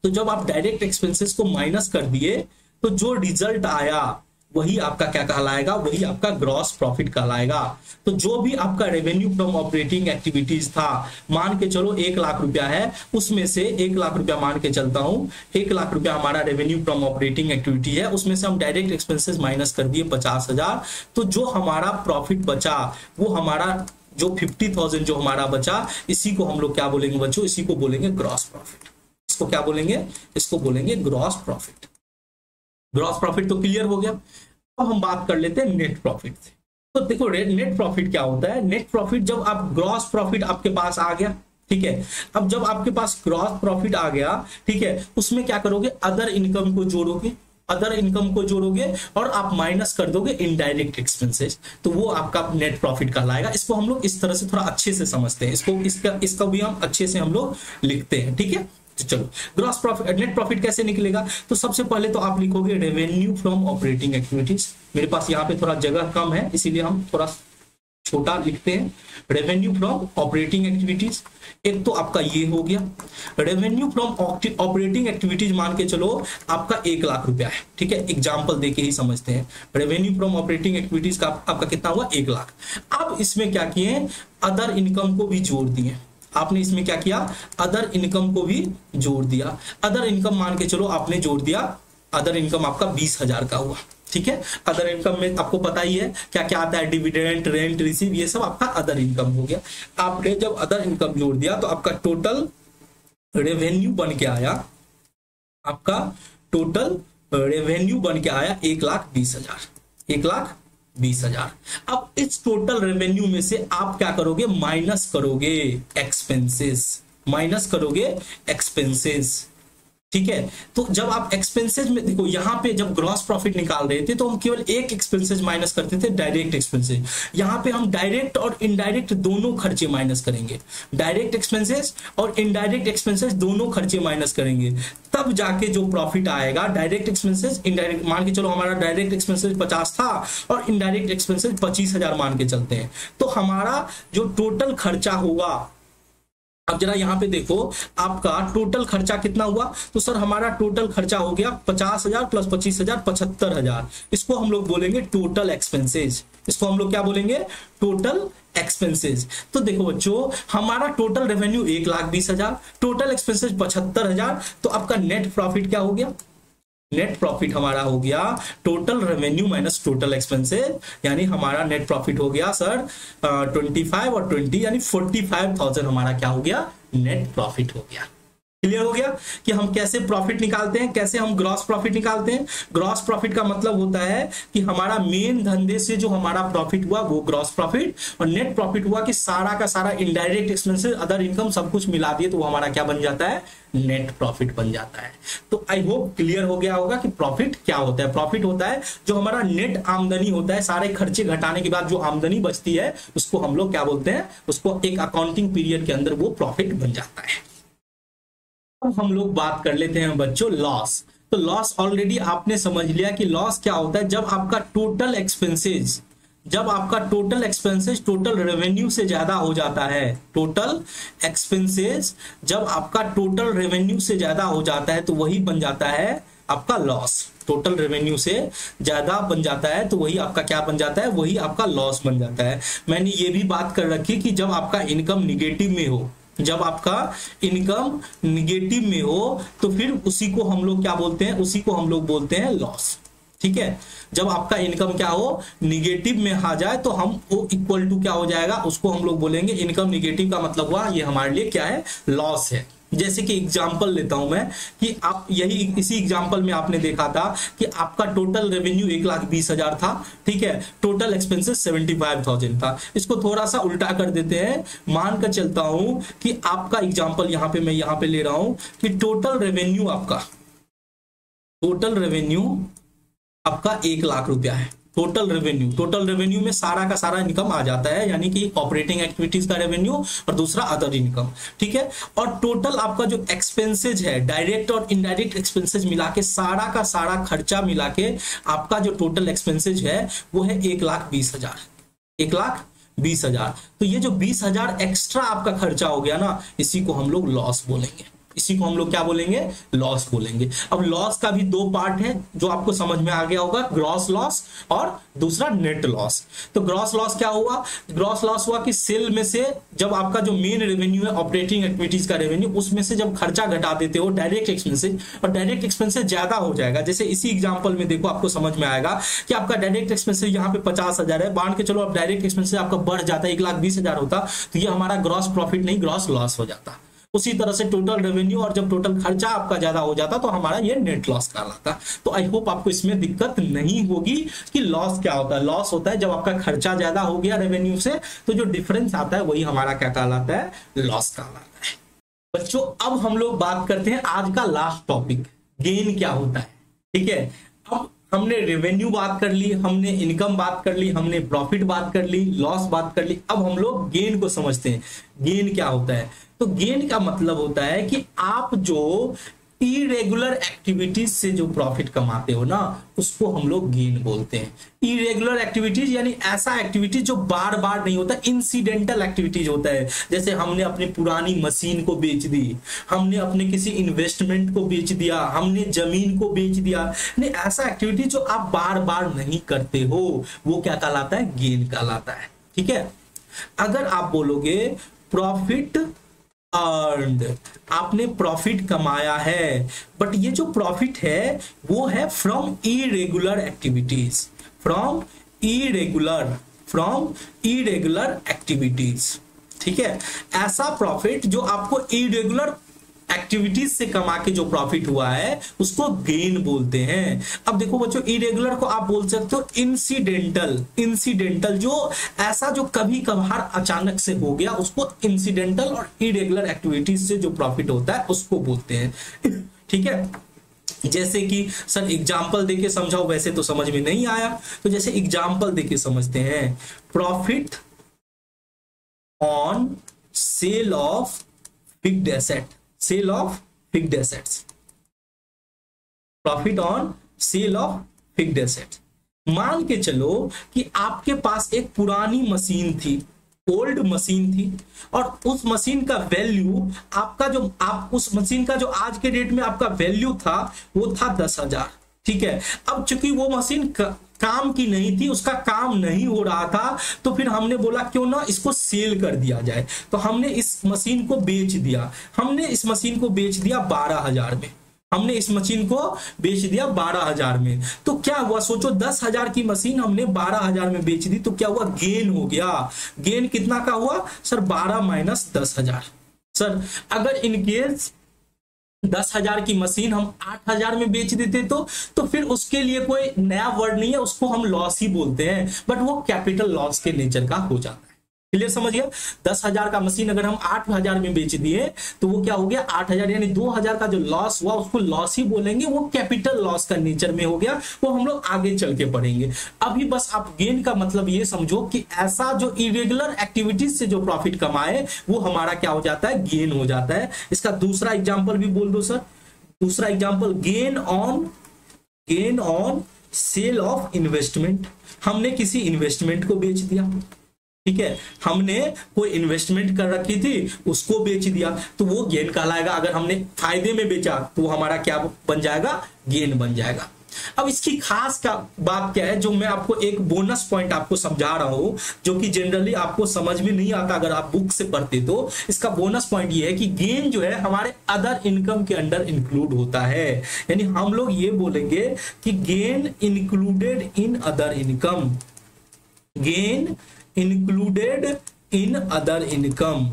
तो जब आप डायरेक्ट एक्सपेंसेस को माइनस कर दिए तो जो रिजल्ट आया वही आपका क्या कहलाएगा? वही आपका ग्रॉस प्रॉफिट कहलाएगा। तो जो भी आपका रेवेन्यू फ्रॉम ऑपरेटिंग एक्टिविटीज था, मान के चलो 1 लाख रुपया है, उसमें से 1 लाख रुपया मान के चलता हूं, 1 लाख रुपया हमारा रेवेन्यू फ्रॉम ऑपरेटिंग एक्टिविटी है, उसमें से हम डायरेक्ट एक्सपेंसेस माइनस कर दिए 50,000। तो जो हमारा प्रॉफिट बचा वो हमारा जो 50,000 जो हमारा बचा, इसी को हम लोग क्या बोलेंगे बच्चों? इसी को बोलेंगे ग्रॉस प्रॉफिट। इसको क्या बोलेंगे? इसको बोलेंगे ग्रॉस प्रॉफिट। ग्रॉस प्रॉफिट तो क्लियर हो गया। अब हम बात कर लेते हैं नेट प्रॉफिट से। तो देखो नेट प्रॉफिट क्या होता है? नेट प्रॉफिट जब आप ग्रॉस प्रॉफिट आपके पास आ गया, ठीक है, अब जब आपके पास ग्रॉस प्रॉफिट आ गया, ठीक है, उसमें क्या करोगे? अदर इनकम को जोड़ोगे। अदर इनकम को जोड़ोगे और आप माइनस कर दोगे इनडायरेक्ट एक्सपेंसेस, तो वो आपका नेट प्रॉफिट कहलाएगा। इसको हम लोग इस तरह से थोड़ा अच्छे से समझते हैं, इसका भी हम अच्छे से हम लोग लिखते हैं, ठीक है। तो चलो ग्रॉस प्रॉफिट, नेट प्रॉफिट कैसे निकलेगा, तो सबसे पहले तो आप लिखोगे रेवेन्यू फ्रॉम ऑपरेटिंग एक्टिविटीज। मेरे पास यहाँ पे थोड़ा जगह कम है इसीलिए हम थोड़ा छोटा लिखते हैं। रेवेन्यू फ्रॉम ऑपरेटिंग एक्टिविटीज, एक तो आपका ये हो गया। रेवेन्यू फ्रॉम ऑपरेटिंग एक्टिविटीज मान के चलो आपका 1 लाख रुपया है, ठीक है। एग्जांपल देके ही समझते हैं। रेवेन्यू फ्रॉम ऑपरेटिंग एक्टिविटीज का आपका कितना हुआ, 1 लाख। अब इसमें क्या किए, अदर इनकम को भी जोड़ दिए। आपने इसमें क्या किया, अदर इनकम को भी जोड़ दिया। अदर इनकम मान के चलो आपने जोड़ दिया, अदर इनकम आपका 20,000 का हुआ, ठीक है। अदर इनकम में आपको पता ही है क्या क्या आता है, डिविडेंड, रेंट, रिसीव, ये सब आपका अदर इनकम हो गया। आपने जब अदर इनकम जोड़ दिया तो आपका टोटल रेवेन्यू बन के आया, आपका टोटल रेवेन्यू बन के आया 1,20,000, 1,20,000। अब इस टोटल रेवेन्यू में से आप क्या करोगे, माइनस करोगे एक्सपेंसेस, माइनस करोगे एक्सपेंसेस, ठीक है। तो जब आप एक्सपेंसेस में देखो, यहां पे जब ग्रॉस प्रॉफिट निकाल रहे थे तो हम केवल एक एक्सपेंसेस माइनस करते थे, डायरेक्ट एक्सपेंसेस। यहां पे हम डायरेक्ट और इनडायरेक्ट दोनों खर्चे माइनस करेंगे, डायरेक्ट एक्सपेंसेस और इनडायरेक्ट एक्सपेंसेस दोनों खर्चे माइनस करेंगे, तब जाके जो प्रॉफिट आएगा। डायरेक्ट एक्सपेंसेस, इनडायरेक्ट, मान के चलो हमारा डायरेक्ट एक्सपेंसेस 50 था और इनडायरेक्ट एक्सपेंसेस 25,000 मान के चलते हैं, तो हमारा जो टोटल खर्चा होगा, अब जरा यहाँ पे देखो आपका टोटल खर्चा कितना हुआ, तो सर हमारा टोटल खर्चा हो गया 50,000 प्लस 25,000 75,000। इसको हम लोग बोलेंगे टोटल एक्सपेंसेस, इसको हम लोग क्या बोलेंगे, टोटल एक्सपेंसेस। तो देखो बच्चों, हमारा टोटल रेवेन्यू 1,20,000, टोटल एक्सपेंसेस 75,000, तो आपका नेट प्रॉफिट क्या हो गया, नेट प्रॉफिट हमारा हो गया total revenue minus total expenses, यानी हमारा नेट प्रॉफिट हो गया सर 25 और 20 यानी 45,000 हमारा क्या हो गया, नेट प्रॉफिट हो गया। क्लियर हो गया कि हम कैसे प्रॉफिट निकालते हैं, कैसे हम ग्रॉस प्रॉफिट निकालते हैं। ग्रॉस प्रॉफिट का मतलब होता है कि हमारा मेन धंधे से जो हमारा प्रॉफिट हुआ वो ग्रॉस प्रॉफिट, और नेट प्रॉफिट हुआ कि सारा का सारा इनडायरेक्ट एक्सपेंसेस, अदर इनकम सब कुछ मिला दिए तो वो हमारा क्या बन जाता है, नेट प्रॉफिट बन जाता है। तो आई होप क्लियर हो गया होगा कि प्रॉफिट क्या होता है। प्रॉफिट होता है जो हमारा नेट आमदनी होता है, सारे खर्चे घटाने के बाद जो आमदनी बचती है उसको हम लोग क्या बोलते हैं, उसको एक अकाउंटिंग पीरियड के अंदर वो प्रॉफिट बन जाता है। अब हम लोग बात कर लेते हैं बच्चों लॉस। तो लॉस ऑलरेडी आपने समझ लिया कि लॉस क्या होता है, जब आपका टोटल एक्सपेंसेस, जब आपका टोटल एक्सपेंसेस टोटल रेवेन्यू से ज्यादा हो जाता है, टोटल एक्सपेंसेस जब आपका टोटल रेवेन्यू से ज्यादा हो जाता है तो वही बन जाता है आपका लॉस। टोटल रेवेन्यू से ज्यादा बन जाता है तो वही आपका क्या बन जाता है, वही आपका लॉस बन जाता है। मैंने ये भी बात कर रखी कि जब आपका इनकम निगेटिव में हो, जब आपका इनकम निगेटिव में हो तो फिर उसी को हम लोग क्या बोलते हैं, उसी को हम लोग बोलते हैं लॉस, ठीक है। जब आपका इनकम क्या हो, निगेटिव में आ जाए तो हम वो इक्वल टू क्या हो जाएगा, उसको हम लोग बोलेंगे इनकम निगेटिव का मतलब हुआ ये हमारे लिए क्या है, लॉस है। जैसे कि एग्जांपल लेता हूं मैं कि आप यही इसी एग्जांपल में आपने देखा था कि आपका टोटल रेवेन्यू 1,20,000 था, ठीक है, टोटल एक्सपेंसेस 75,000 था। इसको थोड़ा सा उल्टा कर देते हैं, मान कर चलता हूं कि आपका एग्जांपल यहां पे मैं यहां पे ले रहा हूं कि टोटल रेवेन्यू आपका 1 लाख रुपया है। टोटल रेवेन्यू में सारा का सारा इनकम आ जाता है, यानी कि ऑपरेटिंग एक्टिविटीज का रेवेन्यू और दूसरा अदर इनकम, ठीक है। और टोटल आपका जो एक्सपेंसेज है, डायरेक्ट और इनडायरेक्ट एक्सपेंसेज मिला के सारा का सारा खर्चा मिला के आपका जो टोटल एक्सपेंसेज है वो है 1,20,000, 1,20,000। तो ये जो 20,000 एक्स्ट्रा आपका खर्चा हो गया ना, इसी को हम लोग लॉस बोलेंगे, इसी को हम लोग क्या बोलेंगे, लॉस बोलेंगे। अब लॉस का भी 2 पार्ट है जो आपको समझ में आ गया होगा, ग्रॉस लॉस और दूसरा नेट लॉस। तो ग्रॉस लॉस क्या हुआ, ग्रॉस लॉस हुआ कि सेल में से जब आपका जो मेन रेवेन्यू है ऑपरेटिंग एक्टिविटीज का रेवेन्यू, उसमें से जब खर्चा घटा देते हो डायरेक्ट एक्सपेंसेज, और डायरेक्ट एक्सपेंसेज ज्यादा हो जाएगा। जैसे इसी एग्जांपल में देखो आपको समझ में आएगा कि आपका डायरेक्ट एक्सपेंसेज यहाँ पे 50,000 है, मान के चलो अब डायरेक्ट एक्सपेंसेज आपका बढ़ जाता है 1,20,000 होता, तो ये हमारा ग्रॉस प्रॉफिट नहीं ग्रॉस लॉस हो जाता। उसी तरह से टोटल रेवेन्यू और जब टोटल खर्चा आपका ज्यादा हो जाता तो हमारा ये नेट लॉस कहलाता। तो आई होप आपको इसमें दिक्कत नहीं होगी कि लॉस क्या होता है। लॉस होता है जब आपका खर्चा ज्यादा हो गया रेवेन्यू से, तो जो डिफरेंस आता है वही हमारा क्या कहलाता है, लॉस कहलाता है। बच्चों अब हम लोग बात करते हैं आज का लास्ट टॉपिक, गेन क्या होता है, ठीक है। हमने रेवेन्यू बात कर ली, हमने इनकम बात कर ली, हमने प्रॉफिट बात कर ली, लॉस बात कर ली। अब हम लोग गेन को समझते हैं। गेन क्या होता है? तो गेन का मतलब होता है कि आप जो इरेगुलर एक्टिविटीज से जो प्रॉफिट कमाते हो ना, उसको हम लोग गेन बोलते हैं। इरेगुलर एक्टिविटीज यानी ऐसा एक्टिविटीज जो बार बार नहीं होता, इंसिडेंटल एक्टिविटीज होता है। जैसे हमने अपनी पुरानी मशीन को बेच दी, हमने अपने किसी इन्वेस्टमेंट को बेच दिया, हमने जमीन को बेच दिया। नहीं, ऐसा एक्टिविटी जो आप बार बार नहीं करते हो, वो क्या कहलाता है? गेन कहलाता है। ठीक है। अगर आप बोलोगे प्रॉफिट अर्न्ड, आपने प्रॉफिट कमाया है, बट ये जो प्रॉफिट है वो है from irregular activities, from irregular activities. ठीक है। ऐसा प्रॉफिट जो आपको इरेगुलर एक्टिविटीज से कमा के जो प्रॉफिट हुआ है उसको गेन बोलते हैं। अब देखो बच्चों, इरेगुलर को आप बोल सकते हो इंसिडेंटल, जो ऐसा जो कभी कभार अचानक से हो गया उसको इंसिडेंटल, और इरेगुलर एक्टिविटीज से जो प्रॉफिट होता है उसको बोलते हैं। ठीक है। जैसे कि सर एग्जाम्पल देके समझाओ, वैसे तो समझ में नहीं आया, तो जैसे एग्जाम्पल देके समझते हैं। Profit on sale of fixed asset, sale of fixed assets, profit on sale of fixed assets. मान के चलो कि आपके पास एक पुरानी मशीन थी, ओल्ड मशीन थी, और उस मशीन का वैल्यू आपका जो आप उस मशीन का जो आज के डेट में आपका वैल्यू था वो था 10,000। ठीक है। अब चूंकि वो मशीन काम की नहीं थी, उसका काम नहीं हो रहा था, तो फिर हमने बोला क्यों ना इसको सेल कर दिया जाए। तो हमने इस मशीन को बेच दिया। हमने इस मशीन को बेच दिया 12,000 में। हमने इस मशीन को बेच दिया 12,000 में। तो क्या हुआ? सोचो 10,000 की मशीन हमने 12,000 में बेच दी, तो क्या हुआ? गेन हो गया। गेन कितना का हुआ सर? 12 माइनस 10,000। सर अगर इनकेस 10,000 की मशीन हम 8,000 में बेच देते तो फिर उसके लिए कोई नया वर्ड नहीं है, उसको हम लॉस ही बोलते हैं, बट वो कैपिटल लॉस के नेचर का हो जाता है। क्लियर समझ गया? 10,000 का मशीन अगर हम 8,000 में बेच दिए तो वो क्या हो गया? 8,000, यानी 2,000 का जो लॉस हुआ उसको लॉस ही बोलेंगे, वो कैपिटल लॉस का नेचर में हो गया। वो हम लोग आगे चल के पढ़ेंगे। अभी बस आप गेन का मतलब ये समझो कि ऐसा जो इरेगुलर एक्टिविटीज से जो प्रॉफिट कमाए वो हमारा क्या हो जाता है? गेन हो जाता है। इसका दूसरा एग्जाम्पल भी बोल दो सर। दूसरा example, gain on sale of investment. हमने किसी इन्वेस्टमेंट को बेच दिया। ठीक है। हमने कोई इन्वेस्टमेंट कर रखी थी, उसको बेच दिया, तो वो गेन कहलाएगा। अगर हमने फायदे में बेचा तो वो हमारा क्या बन जाएगा? गेन बन जाएगा। अब इसकी खास बात क्या है, जो मैं आपको एक बोनस पॉइंट आपको समझा रहा हूं, जो कि जनरली आपको समझ में नहीं आता अगर आप बुक से पढ़ते। तो इसका बोनस पॉइंट ये है कि गेन जो है हमारे अदर इनकम के अंडर इंक्लूड होता है। यानी हम लोग ये बोलेंगे कि gain included in other income, gain included in other income.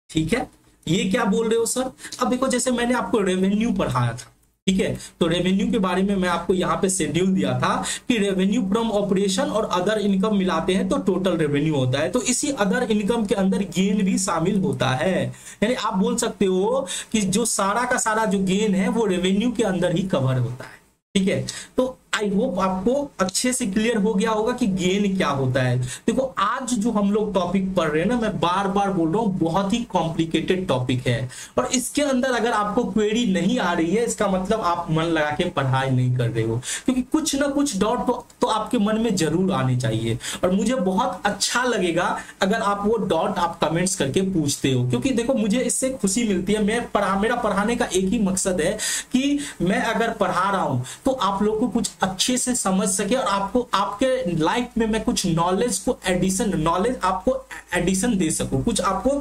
ठीक है। ये क्या बोल रहे हो सर? अब देखो, जैसे मैंने आपको रेवेन्यू पढ़ाया था, ठीक है, तो रेवेन्यू के बारे में मैं आपको यहाँ पे शेड्यूल दिया था कि रेवेन्यू फ्रॉम ऑपरेशन और अदर इनकम मिलाते हैं तो टोटल रेवेन्यू होता है। तो इसी अदर इनकम के अंदर गेन भी शामिल होता है। यानी आप बोल सकते हो कि जो सारा का सारा जो गेन है वो रेवेन्यू के अंदर ही कवर होता है। ठीक है। तो आई होप आपको अच्छे से क्लियर हो गया होगा कि गेन क्या होता है। देखो, आज जो हम लोग टॉपिक पढ़ रहे हैं ना, मैं बार बार बोल रहा हूं, बहुत ही कॉम्प्लिकेटेड टॉपिक है, और इसके अंदर अगर आपको क्वेरी नहीं आ रही है, इसका मतलब आप मन लगा के पढ़ाई नहीं कर रहे हो, क्योंकि कुछ ना कुछ डाउट तो आपके मन में जरूर आने चाहिए। और मुझे बहुत अच्छा लगेगा अगर आप वो डाउट आप कमेंट्स करके पूछते हो, क्योंकि देखो मुझे इससे खुशी मिलती है। मेरा पढ़ाने का एक ही मकसद है कि मैं अगर पढ़ा रहा हूं तो आप लोग को कुछ अच्छे से समझ सके, और आपको आपके लाइफ में मैं कुछ नॉलेज आपको एडिशन दे सकूं, कुछ आपको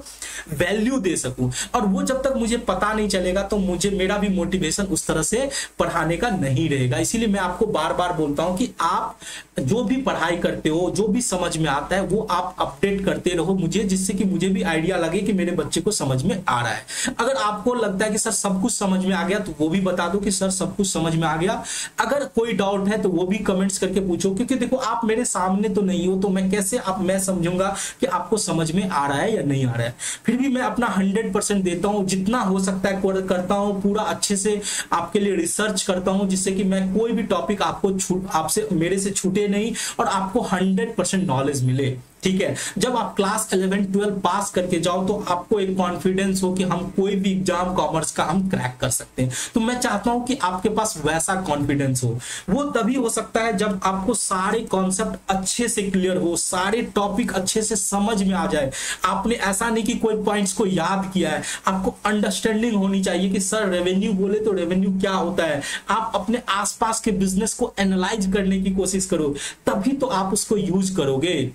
वैल्यू दे सकूं। और वो जब तक मुझे पता नहीं चलेगा तो मेरा भी मोटिवेशन उस तरह से पढ़ाने का नहीं रहेगा। इसीलिए मैं आपको बार बार बोलता हूं कि आप जो भी पढ़ाई करते हो, जो भी समझ में आता है, वो आप अपडेट करते रहो मुझे, जिससे कि मुझे भी आइडिया लगे कि मेरे बच्चे को समझ में आ रहा है। अगर आपको लगता है कि सर सब कुछ समझ में आ गया तो वो भी बता दो कि सर सब कुछ समझ में आ गया। अगर कोई डाउट डाउट है तो वो भी कमेंट्स करके पूछो, क्योंकि देखो आप मेरे सामने तो नहीं हो, तो मैं कैसे मैं समझूंगा कि आपको समझ में आ रहा है या नहीं आ रहा है। फिर भी मैं अपना 100% देता हूं, जितना हो सकता है करता हूं, पूरा अच्छे से आपके लिए रिसर्च करता हूं, जिससे कि मैं कोई भी टॉपिक आपसे मेरे से छूटे नहीं और आपको 100% नॉलेज मिले। ठीक है, जब आप क्लास 11 12 पास करके जाओ तो आपको एक कॉन्फिडेंस हो कि हम कोई भी एग्जाम कॉमर्स का हम क्रैक कर सकते हैं। तो मैं चाहता हूं कि आपके पास वैसा कॉन्फिडेंस हो। वो तभी हो सकता है जब आपको सारे कॉन्सेप्ट अच्छे से क्लियर हो, सारे टॉपिक अच्छे से समझ में आ जाए। आपने ऐसा नहीं कि कोई पॉइंट्स को याद किया है, आपको अंडरस्टैंडिंग होनी चाहिए कि सर रेवेन्यू बोले तो रेवेन्यू क्या होता है। आप अपने आसपास के बिजनेस को एनालाइज करने की कोशिश करो, तभी तो आप उसको यूज करोगे।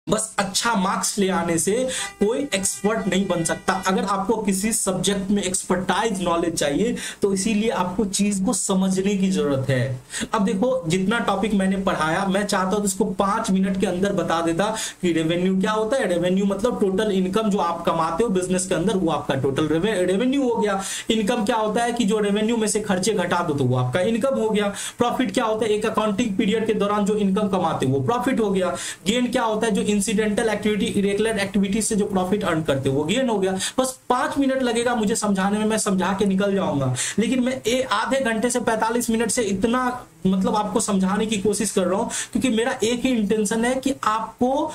बस अच्छा मार्क्स ले आने से कोई एक्सपर्ट नहीं बन सकता। अगर आपको किसी सब्जेक्ट में एक्सपर्टाइज नॉलेज चाहिए तो इसीलिए आपको चीज को समझने की जरूरत है। अब देखो जितना टॉपिक मैंने पढ़ाया, मैं चाहता हूं उसको 5 मिनट के अंदर बता देता कि रेवेन्यू क्या होता है। रेवेन्यू मतलब टोटल इनकम जो आप कमाते हो बिजनेस के अंदर, वो आपका टोटल रेवेन्यू हो गया। इनकम क्या होता है कि जो रेवेन्यू में से खर्चे घटा दो तो वो आपका इनकम हो गया। प्रॉफिट क्या होता है, एक अकाउंटिंग पीरियड के दौरान जो इनकम कमाते हो वो प्रॉफिट हो गया। गेन क्या होता है, जो इंसिडेंटल एक्टिविटी इरेगुलर एक्टिविटी से जो प्रॉफिट अर्न करते हो वो गेन हो गया। बस 5 मिनट लगेगा मुझे समझाने में, मैं समझा के निकल जाऊंगा। लेकिन मैं आधे घंटे से 45 मिनट से इतना मतलब आपको समझाने की कोशिश कर रहा हूं, क्योंकि मेरा एक ही इंटेंशन है कि आपको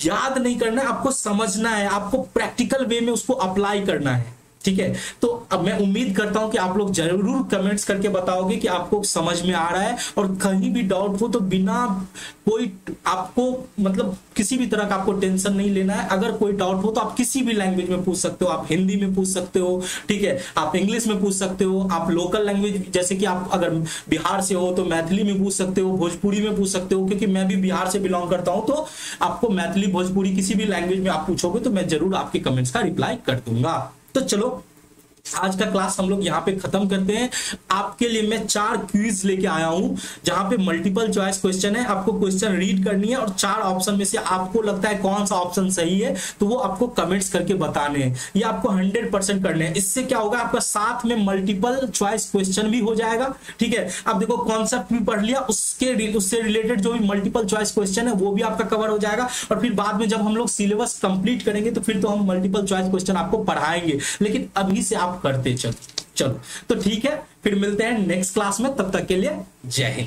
याद नहीं करना है, आपको समझना है, आपको प्रैक्टिकल वे में उसको अप्लाई करना है। ठीक है, तो अब मैं उम्मीद करता हूं कि आप लोग जरूर कमेंट्स करके बताओगे कि आपको समझ में आ रहा है। और कहीं भी डाउट हो तो बिना कोई आपको मतलब किसी भी तरह का आपको टेंशन नहीं लेना है। अगर कोई डाउट हो तो आप किसी भी लैंग्वेज में पूछ सकते हो, आप हिंदी में पूछ सकते हो, ठीक है, आप इंग्लिश में पूछ सकते हो, आप लोकल लैंग्वेज जैसे कि आप अगर बिहार से हो तो मैथिली में पूछ सकते हो, भोजपुरी में पूछ सकते हो, क्योंकि मैं भी बिहार से बिलोंग करता हूं। तो आपको मैथिली भोजपुरी किसी भी लैंग्वेज में आप पूछोगे तो मैं जरूर आपके कमेंट्स का रिप्लाई कर दूंगा। तो चलो आज का क्लास हम लोग यहाँ पे खत्म करते हैं। आपके लिए मैं 4 क्विज लेके आया हूं, जहां पे मल्टीपल चॉइस क्वेश्चन है। आपको क्वेश्चन रीड करनी है और 4 ऑप्शन में से आपको लगता है कौन सा ऑप्शन सही है तो वो आपको कमेंट्स करके बताने हैं। ये आपको 100% करने हैं। इससे क्या होगा, आपका साथ में मल्टीपल चॉइस क्वेश्चन भी हो जाएगा। ठीक है, अब देखो कॉन्सेप्ट भी पढ़ लिया, उससे रिलेटेड जो भी मल्टीपल चॉइस क्वेश्चन है वो भी आपका कवर हो जाएगा। और फिर बाद में जब हम लोग सिलेबस कंप्लीट करेंगे तो फिर तो हम मल्टीपल चॉइस क्वेश्चन आपको पढ़ाएंगे, लेकिन अभी से आप करते चलो। तो ठीक है, फिर मिलते हैं नेक्स्ट क्लास में, तब तक के लिए जय हिंद।